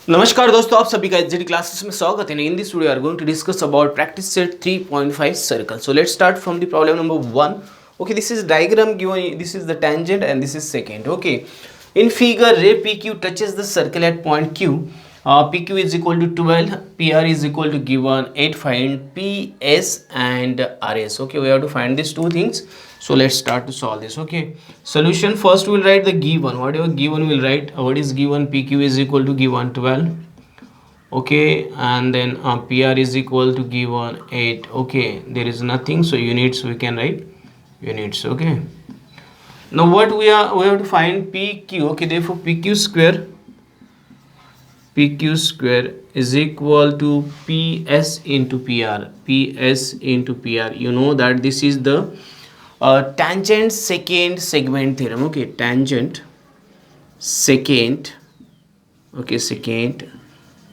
नमस्कार दोस्तों, आप सभी का एचडी क्लासेस में स्वागत है। In this video are going to discuss about practice set 3.5 circle. So let's start from the problem number 1. Okay, this is diagram given, this is the tangent and this is secant. Okay, in figure ray PQ touches the circle at point Q. PQ is equal to 12, PR is equal to given 8. Find PS and RS. Okay, we have to find these two things. So let's start to solve this. Okay, solution first we'll write the given, whatever given we'll write. What is given? PQ is equal to given 12. Okay, and then PR is equal to given 8. Okay, there is nothing, so units we can write units. Okay, now what we have to find PQ. Okay, therefore PQ square is equal to PS into PR. PS into PR, you know that this is the tangent secant segment theorem. Okay, tangent secant, okay, secant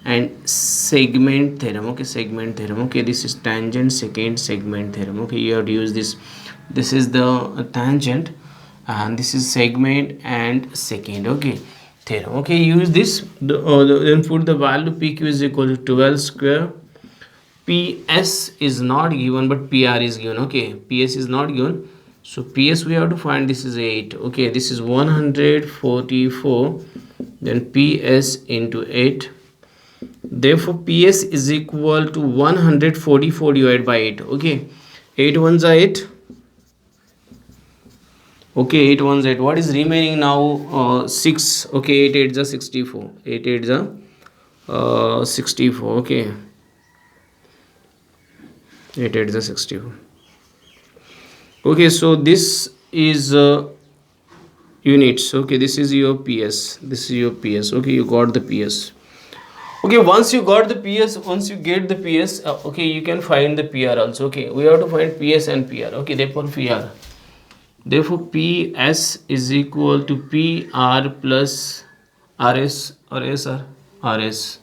and segment theorem. Okay, segment theorem. Okay, this is tangent secant segment theorem. Okay, you have to use this is the tangent and this is segment and secant. Okay, theorem. Okay, use this, then put the value PQ is equal to 12 square. PS is not given but PR is given. Okay, PS is not given, so PS we have to find. This is 8. Okay, this is 144, then PS into 8. Therefore PS is equal to 144 divided by 8. Okay, 8 ones are 8. Okay, 8 ones 8. What is remaining now? 6. Okay, 8 8s are 64. 8 8s are 64. Okay, 8 8s are 64. Okay, so this is units. Okay, this is your PS, this is your PS. Okay, you got the PS. Okay, once you got the PS, once you get the PS, okay, you can find the PR also. Okay, we have to find PS and PR. Okay, therefore PS is equal to PR plus RS or SR RS.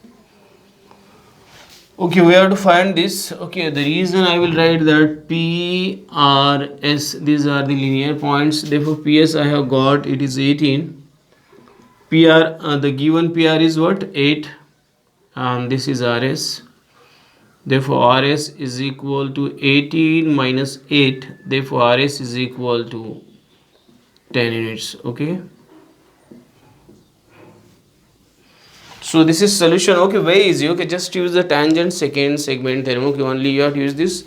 Okay, we have to find this. Okay, the reason I will write that PRS, these are the linear points. Therefore PS I have got, it is 18. PR, the given PR is what? 8. And this is RS. Therefore RS is equal to 18 minus 8. Therefore RS is equal to 10 units. Okay, so this is solution. Okay, very easy. Okay, just use the tangent secant segment theorem. Okay, only you have to use this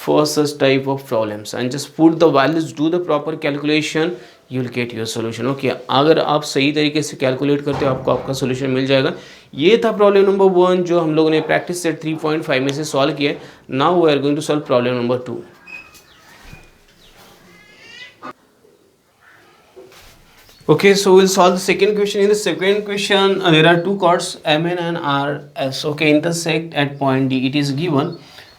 for such type of problems and just put the values, do the proper calculation, you will get your solution. Okay, अगर आप सही तरीके से calculate करते हो आपको आपका solution मिल जाएगा. ये था प्रॉब्लम नंबर 1 जो हम लोगों ने प्रैक्टिस सेट 3.5 में से सॉल्व किया. Now we are going to solve problem number 2. Okay, so we'll solve the second question. In the second question, there are two chords MN and RS. Okay, intersect at point D. It is given.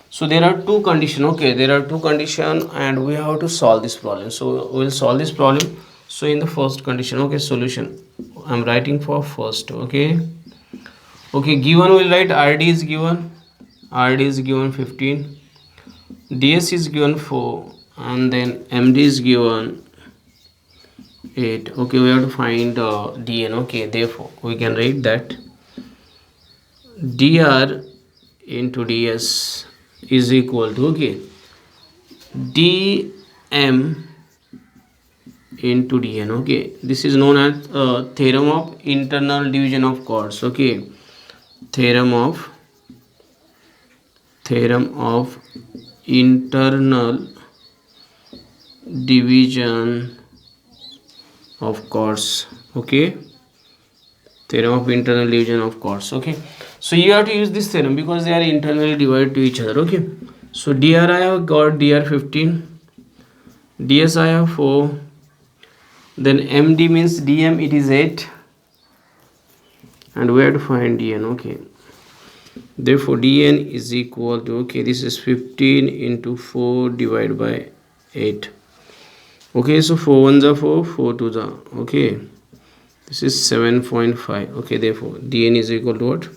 So there are two conditions. Okay, there are two conditions and we have to solve this problem. So we'll solve this problem. So in the first condition, okay, solution. I'm writing for first. Okay. Okay, given we'll write RD is given. RD is given 15. DS is given 4. And then MD is given 8. Okay, we have to find dn. Okay, therefore we can write that dr into ds is equal to, okay, dm into dn. Okay, this is known as theorem of internal division of chords. Okay, theorem of internal division of chords. Okay, theorem of internal division of chords. Okay, so you have to use this theorem because they are internally divided to each other. Okay, so dr I have got dr 15, ds I have 4, then md means dm it is 8, and we have to find dn. Okay, therefore dn is equal to, okay, this is 15 into 4 divided by 8. Okay, so 4 1s are 4, 4 2s are, okay, this is 7.5. Okay, therefore dn is equal to what?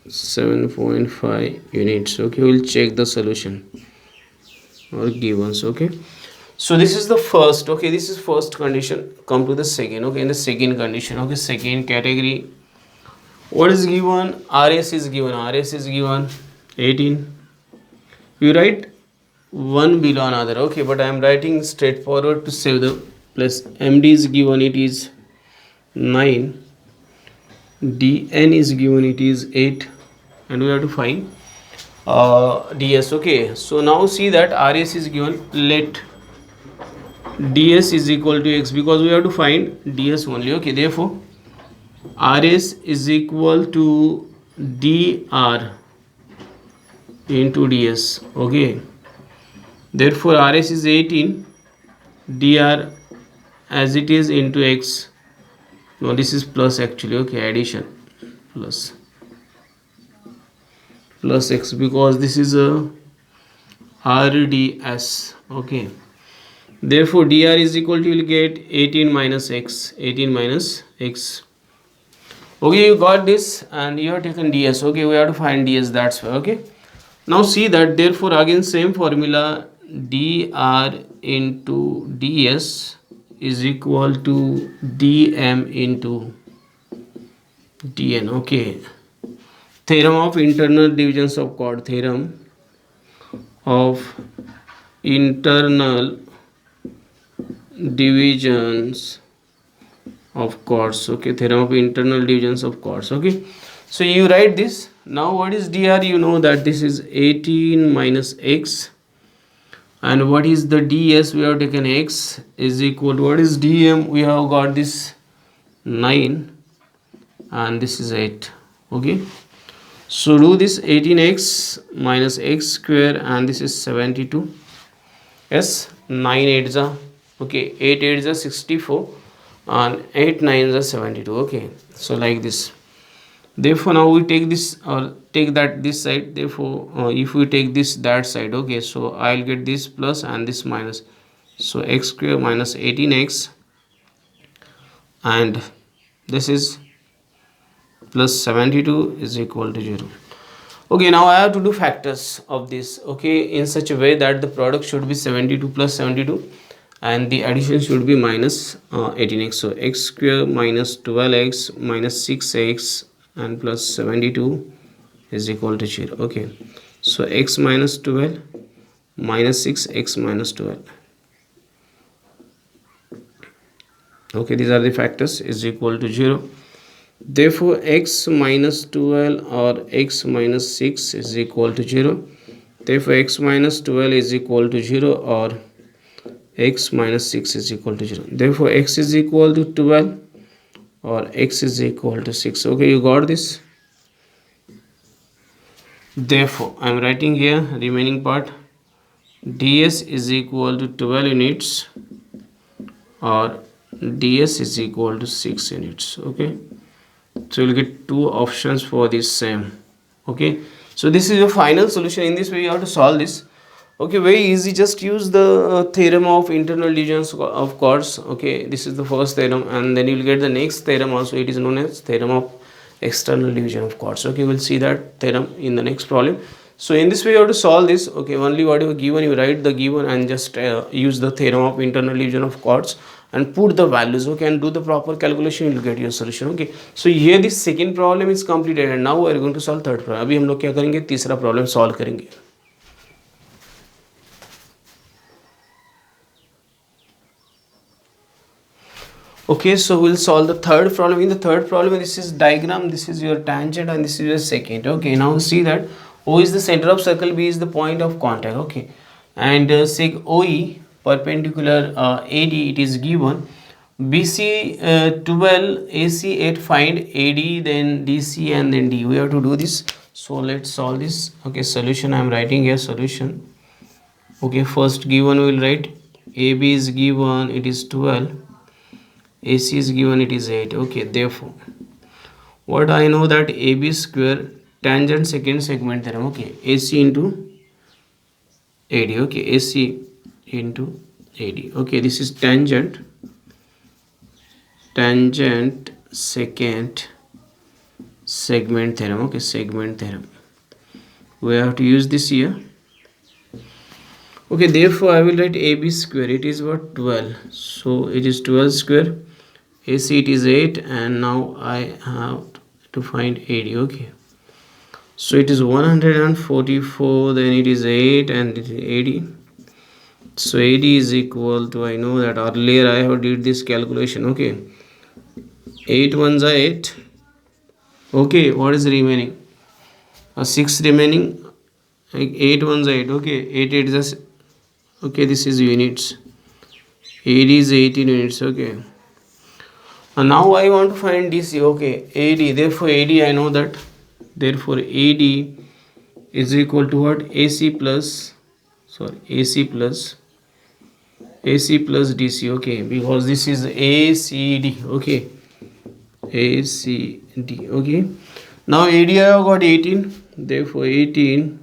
7.5 units. Okay, we'll check the solution or givens. Okay, so this is the first. Okay, this is first condition. Come to the second. Okay, in the second condition, okay, second category, What is given? RS is given. RS is given 18. You write one below another. Okay, but I am writing straightforward to save the plus. MD is given, it is 9. DN is given, it is 8. And we have to find DS. Okay, so now see that RS is given. Let DS is equal to X, because we have to find DS only. Okay, therefore RS is equal to DR into DS. Okay, therefore RS is 18, DR as it is into X. No, this is plus actually. Okay, addition plus X, because this is a RDS. Okay, therefore dr is equal to, you will get 18 minus x. 18 minus x. Okay, you got this, and you have taken ds. Okay, we have to find ds, that's why. Okay, now see that, therefore again same formula, dr into ds is equal to dm into dn. Okay, theorem of internal divisions of chord. Theorem of internal divisions of chords. Okay, theorem of internal divisions of chords. Okay, so you write this. Now what is dr? You know that this is 18 minus x, and what is the ds? We have taken x is equal to, what is dm? We have got this 9 and this is 8. Okay, so do this 18x minus x square, and this is 72. Yes, 9 8s are, okay, 8 8s are 64 and 8 9s are 72. Okay, so like this. Therefore now we take this, or take that this side. Therefore if we take this that side, okay, so I'll get this plus and this minus. So x square minus 18x, and this is plus 72 is equal to 0. Okay, now I have to do factors of this, okay, in such a way that the product should be 72 plus 72 and the addition should be minus 18x. So x square minus 12x minus 6x and plus 72 is equal to 0. Okay, so x minus 12 minus 6x minus 12. Okay, these are the factors, is equal to 0. Therefore x minus 12 or x minus 6 is equal to 0. Therefore x minus 12 is equal to 0, or x minus 6 is equal to 0. Therefore x is equal to 12 or x is equal to 6. Okay, you got this. Therefore I am writing here remaining part, ds is equal to 12 units or ds is equal to 6 units. Okay, so you'll get two options for this same. Okay, so this is your final solution. In this way you have to solve this. Okay, very easy. Just use the theorem of internal divisions of chords. Okay, this is the first theorem, and then you will get the next theorem also. It is known as theorem of external division of chords. Okay, we'll see that theorem in the next problem. So in this way you have to solve this. Okay, only whatever given, you write the given and just use the theorem of internal division of chords and put the values. Okay, and do the proper calculation, you will get your solution. Okay, so here this second problem is completed, and now we are going to solve third problem. अभी हम लोग क्या करेंगे, तीसरा problem solve करेंगे. Okay, so we'll solve the third problem. In the third problem, this is diagram, this is your tangent, and this is your secant. Okay, now see that O is the center of circle, B is the point of contact. Okay, and seg OE perpendicular AD, it is given. BC 12, AC 8, find AD, then DC, and then D. We have to do this. So let's solve this. Okay, solution, I am writing here solution. Okay, first given we will write AB is given, it is 12. AC is given, it is 8. Okay, therefore what I know that AB square tangent secant segment theorem. Okay, AC into AD. Okay, AC into AD. Okay, this is tangent secant segment theorem. Okay, segment theorem, we have to use this here. Okay, therefore I will write AB square, it is what, 12. So it is 12 square. AC it is 8, and now I have to find AD. Okay, so it is 144, then it is 8, and it is 80. So AD is equal to, I know that earlier I have did this calculation. Okay, 8 ones are 8. Okay, what is remaining? 6 remaining. 8 ones are 8. Okay, 8 8 is, okay, this is units. AD is 18 units. Okay, and now I want to find DC. Okay, AD, therefore AD I know that, therefore AD is equal to what? AC plus, sorry, AC plus DC. Okay, because this is ACD. Okay, ACD. Okay, now AD I have got 18, therefore 18.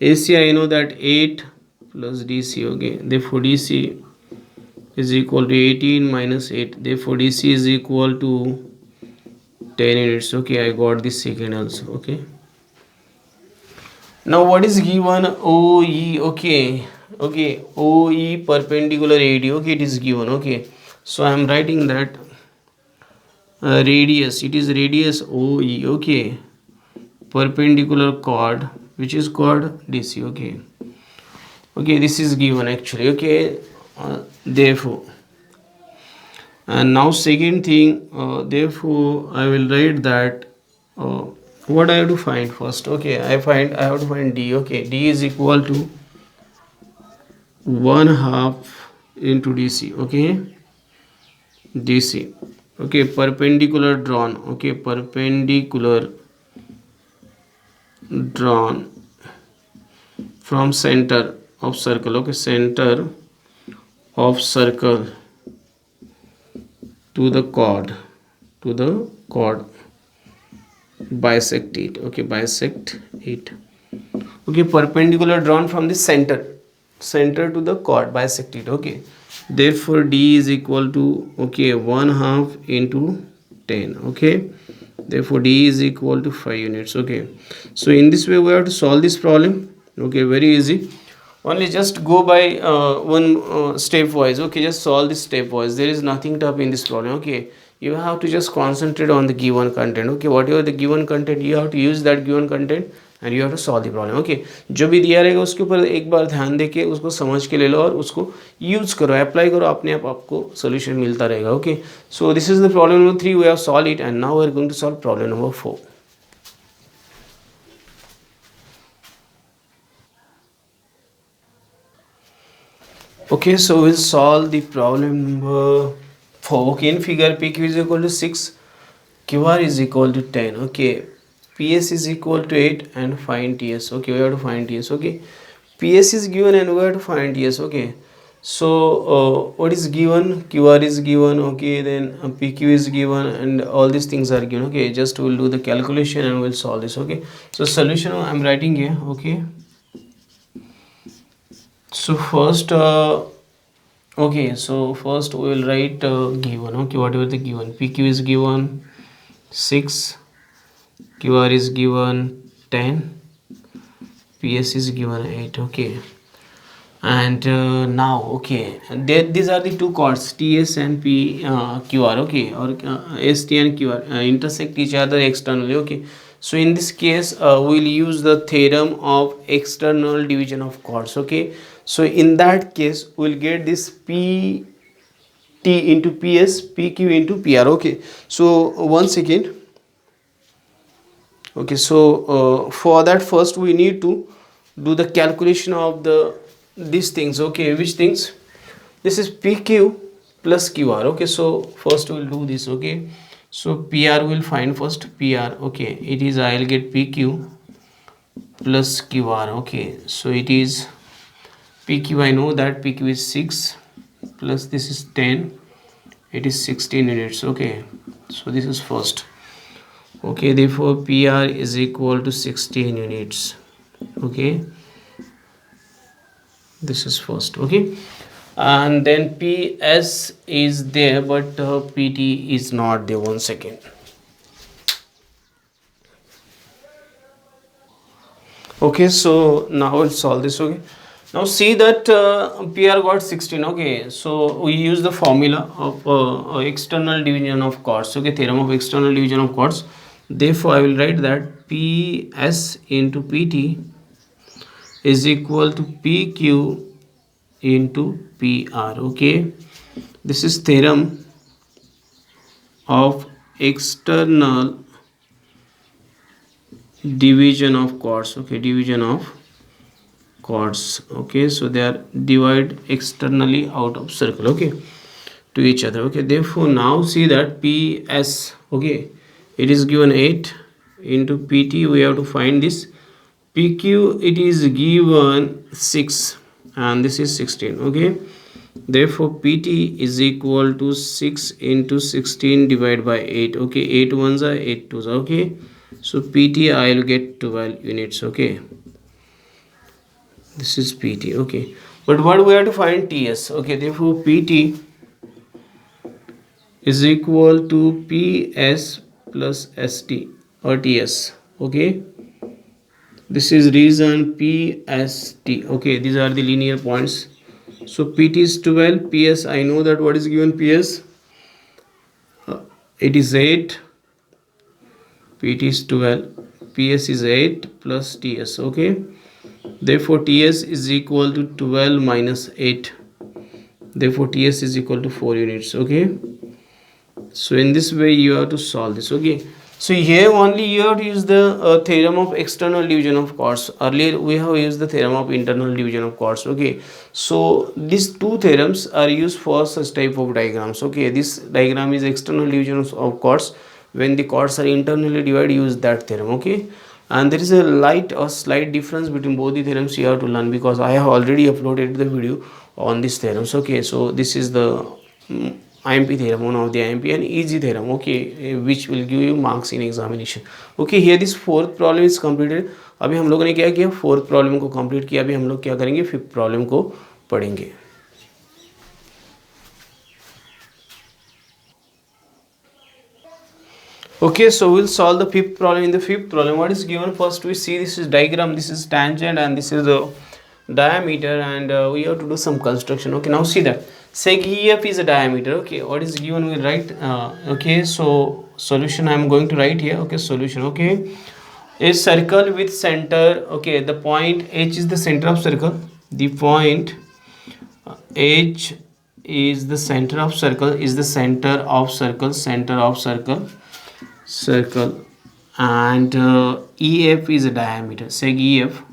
AC I know that 8 plus DC. Okay, therefore DC is equal to 18 minus 8, therefore DC is equal to 10 units. Okay, I got this second also. Okay, now what is given? OE. Okay, okay, OE perpendicular AD. Okay, it is given. Okay, so I am writing that radius, it is radius OE. Okay, perpendicular chord, which is called DC. Okay, okay, this is given actually. Okay, therefore, and now second thing, therefore I will write that what I have to find first. Okay, I have to find D. Okay, D is equal to 1 half into DC. Okay, DC. Okay, perpendicular drawn. Okay, perpendicular drawn from center of circle. Okay, center of circle to the chord, bisect it. Okay, bisect it. Okay, perpendicular drawn from the center to the chord, bisect it. Okay, therefore D is equal to, okay, 1 half into 10. Okay, therefore D is equal to 5 units. Okay, so in this way we have to solve this problem. Okay, very easy, only just go by one step wise. Okay, just solve this step wise, there is nothing tough in this problem. Okay, you have to just concentrate on the given content. Okay, whatever the given content, you have to use that given content and you have to solve the problem. Okay, जो भी दिया रहेगा उसके ऊपर एक बार ध्यान देके उसको समझ के ले लो और उसको यूज करो, अप्लाई करो, अपने आप आपको सोल्यूशन मिलता रहेगा. Okay, so this is the problem number 3, we have solve it and now we are going to solve problem number 4. Okay, so we'll solve the problem number 4. Okay, in figure PQ is equal to 6, QR is equal to 10. Okay, PS is equal to 8 and find TS. Okay, we have to find TS. Okay, PS is given and we have to find TS. Okay, so what is given? QR is given. Okay, then PQ is given and all these things are given. Okay, just we'll do the calculation and we'll solve this. Okay, so solution I'm writing here. Okay, so first okay, so first we will write given. Okay, whatever the given, PQ is given 6, QR is given 10, PS is given 8. Okay, and now, okay, these are the two chords TS and QR. Okay, or ST and QR intersect each other externally. Okay, so in this case we'll use the theorem of external division of chords. Okay, so in that case we'll get this PT into PS, PQ into PR. Okay, so once again, okay, so for that first we need to do the calculation of these things. Okay, which things? This is PQ plus QR. Okay, so first we'll do this. Okay, so PR will find first PR. Okay, it is, I'll get PQ plus QR. Okay, so it is PQ, I know that PQ is 6 plus this is 10, it is 16 units. Okay, so this is first. Okay, therefore PR is equal to 16 units. Okay, this is first. Okay, and then PS is there but PT is not there. One second. Okay, so now we'll solve this. Okay, now see that PR got 16. Okay, so we use the formula of external division of chords. Okay, theorem of external division of chords. Therefore I will write that PS into PT is equal to PQ into PR. Okay, this is theorem of external division of chords. Okay, division of chords. Okay, so they are divided externally out of circle, okay, to each other. Okay, therefore now see that PS, okay, it is given 8 into PT, we have to find this PQ, it is given 6 and this is 16. Okay, therefore PT is equal to 6 into 16 divided by 8. Okay, 8 ones are 8 twos. Okay, so PT I will get 12 units. Okay, this is PT. Okay, but what we have to find TS. Okay, therefore PT is equal to PS plus ST or TS. Okay, this is reason PST. Okay, these are the linear points. So PT is 12, PS I know that what is given PS, it is 8, PT is 12, PS is 8 plus TS. Okay, therefore TS is equal to 12 minus 8, therefore TS is equal to 4 units. Okay, so in this way you have to solve this. Okay, so here only you have to use the theorem of external division of chords. Earlier we have used the theorem of internal division of chords. Okay, so these two theorems are used for such type of diagrams. Okay, this diagram is external division of chords. When the chords are internally divided, use that theorem. Okay, and there is a slight difference between both the theorems you have to learn, because I have already uploaded the video on these theorems. Okay, so this is the IMP theorem, one of the IMP, and easy theorem. Okay, which will give you marks in examination. Okay, here this fourth problem is completed. अभी हम लोगों ने क्या किया, fourth problem को complete किया. अभी हम लोग क्या करेंगे, फिफ्थ प्रॉब्लम को पढ़ेंगे. Okay, so we'll solve the fifth problem. In the fifth problem, what is given? First we see this is diagram, this is tangent, and this is the diameter, and we have to do some construction. Okay, now see that sec EF is a diameter. Okay, what is given, we write. Okay, so solution I am going to write here. Okay, solution. Okay, a circle with center. Okay, the point H is the center of circle. The point H is the center of circle, is the center of circle, circle, and EF is a diameter. Sec EF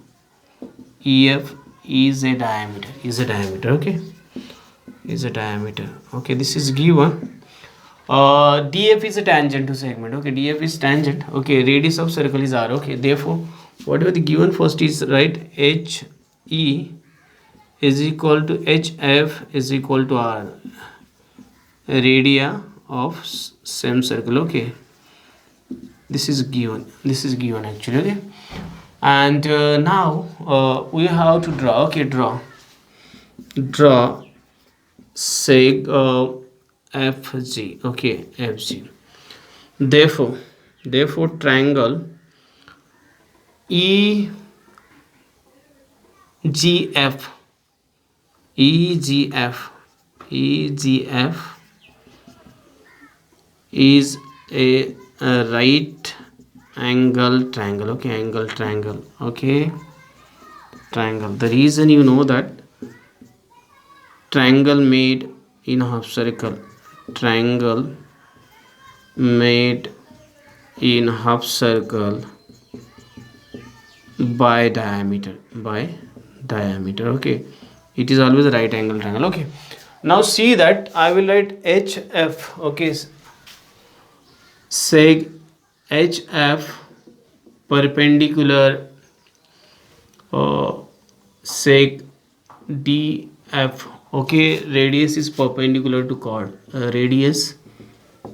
is a diameter. Okay, is a diameter. Okay, this is given. DF is a tangent to segment. Okay, DF is tangent. Okay, radius of circle is R. Okay, therefore whatever the given first is, right, HE is equal to HF is equal to R, radii of same circle. Okay, this is given actually. Okay, and now we have to draw. Okay, draw seg FG. Okay, FG. Therefore triangle EGF is a right angle triangle. Okay, angle triangle. Okay, triangle. The reason, you know that triangle made in half circle, triangle made in half circle by diameter. Okay, it is always a right angle triangle. Okay, now see that I will write HF. Okay, seg HF perpendicular seg DF. Okay, radius is perpendicular to chord. Radius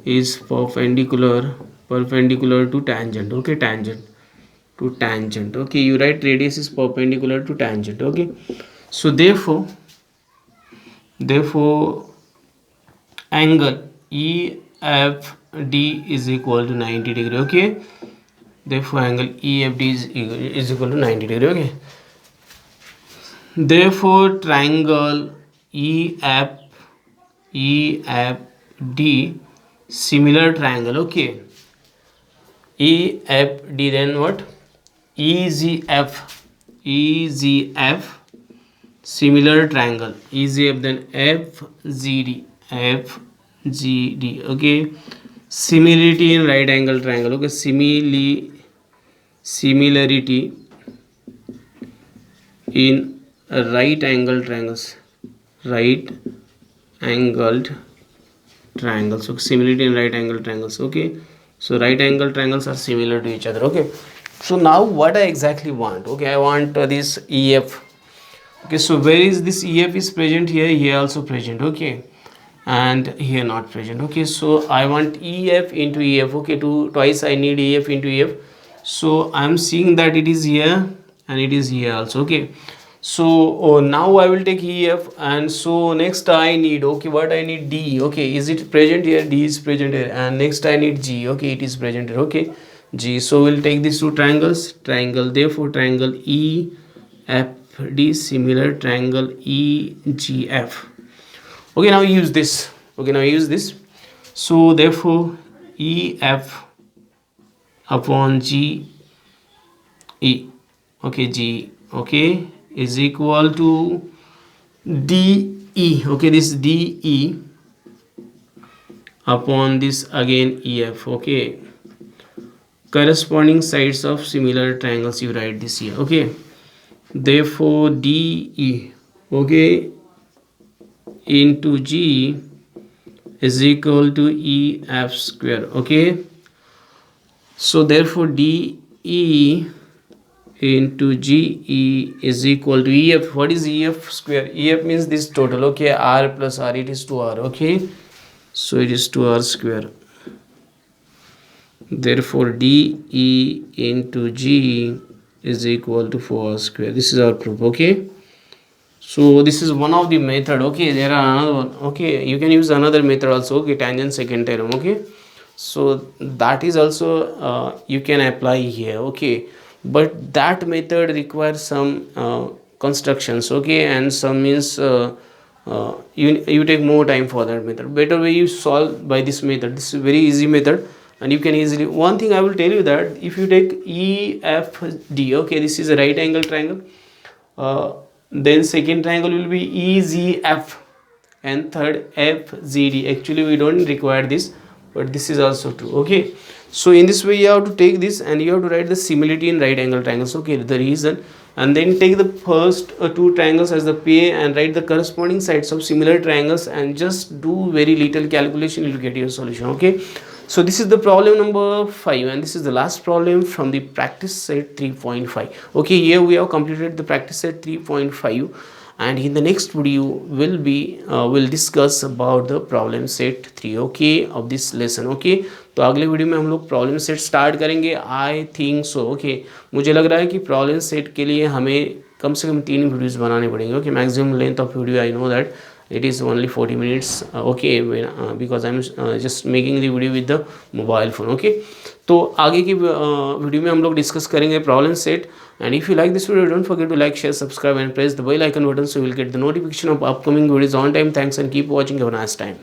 is perpendicular to tangent. Okay, tangent to tangent. Okay, you write radius is perpendicular to tangent. Okay, so therefore angle EFD is equal to 90 degree. Okay, therefore angle EFD is equal to 90 degree. Okay, therefore triangle EFD similar triangle. Okay, EFD, then what? EGF. EGF, similar triangle. EGF, then FGD. FGD, okay. Similarity in right angle triangle, okay. Similarity in right angle triangles. Right angled triangles, so similarity in right angle triangles, okay. So right angle triangles are similar to each other, okay. So now what I exactly want, okay, I want this EF, okay. So where is this EF is present? Here also present, okay, and here not present, okay. So I want EF into EF, okay. Twice I need EF into EF. So I'm seeing that it is here and it is here also, okay. So now I will take EF, and so next I need, okay, what I need? D, okay. Is it present here? D is present here. And next I need G, okay, it is present here, okay. G. So we'll take these two triangles, therefore triangle EFD, similar triangle EGF, okay. Now use this, so therefore EF upon GE, okay, G, okay, is equal to DE, okay. This DE upon this again EF, okay. Corresponding sides of similar triangles, you write this here, okay. Therefore DE, okay, into G is equal to EF square, okay. So therefore DE into GE is equal to EF. What is EF square? EF means this total, okay. R plus R, it is 2R, okay. So it is 2R square. Therefore DE into G is equal to 4R square. This is our proof, okay. So this is one of the method, okay. There are another one, okay. You can use another method also, okay. Tangent second theorem, okay. So that is also you can apply here, okay. But that method requires some constructions, okay, and some means you take more time for that method. Better way you solve by this method. This is very easy method, and you can easily, one thing I will tell you, that if you take EFD, okay, this is a right angle triangle, then second triangle will be EGF, and third FGD. Actually we don't require this, but this is also true, okay. So in this way you have to take this, and you have to write the similarity in right angle triangles, okay, the reason, and then take the first two triangles as the pair and write the corresponding sides of similar triangles, and just do very little calculation, you will get your solution, okay. So this is the problem number 5, and this is the last problem from the practice set 3.5, okay. Here we have completed the practice set 3.5, and in the next video will discuss about the problem set 3, okay, of this lesson, okay. तो अगले video में हम लोग problem set start करेंगे, I think so, okay. मुझे लग रहा है कि प्रॉब्लम सेट के लिए हमें कम से कम 3 वीडियोस बनाने पड़ेंगे, okay. Maximum length of video I know that it is only 40 minutes, okay, because I'm just making the video with the mobile phone, okay. तो आगे की वीडियो में हम लोग डिस्कस करेंगे problem set. And if you like this video, don't forget to like, share, subscribe and press the bell icon button so you will get the notification of upcoming videos on time. Thanks and keep watching. Have a nice time.